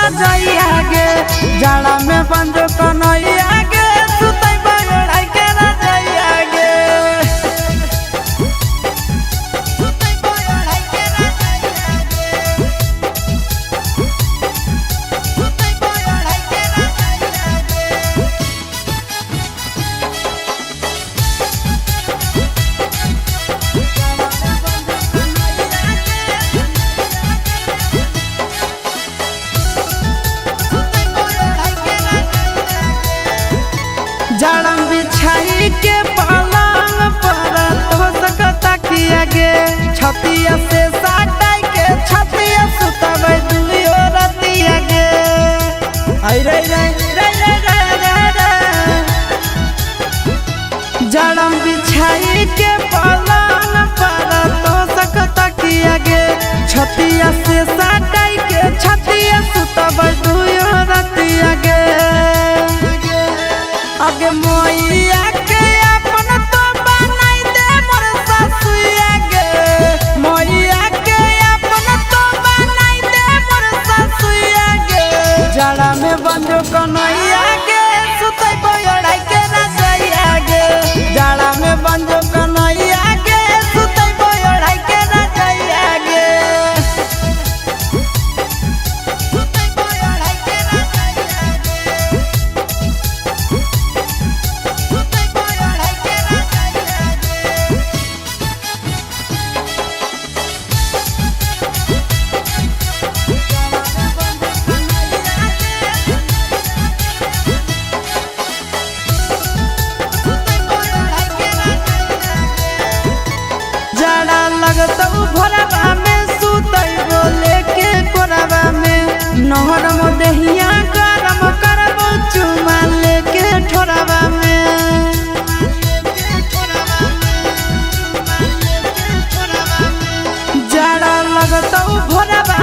रजाइया गे जाड़ा में बंजो कन्हैया गे सुतई बड़ाई के रजाइया गे सुतई बड़ाई के रजाइया गे सुतई बड़ाई के रजाइया गे जाड़म बिछाई के पलंग पर तो सकता किया गे छतिया से साटाई के छतिया सुतबै दुलियो रतिया गे आई रे रे रे रे रे रे जाड़म बिछाई के पलंग पर तो सकता किया गे छतिया से साटाई के छतिया सुतबै दुलियो रतिया गे आगे मोइया के अपन तो बनाई दे मोर सासुया गे मोइया के अपन तो बनाई दे मोर सासुया गे जाड़ा में बंजो कन्हैया गे सुतई बड़ाई के रजाइया गे जाड़ा में बंजो कन्हैया गे सुतई बड़ाई के रजाइया गे सुतई बड़ाई के रजाइया गे जाड़ा लगता भोरवा में सुतई बोले के कोरवा में नहर में दहिया गरम करबो चुमा लेके ठोरवा में जाड़ा लगता भोरवा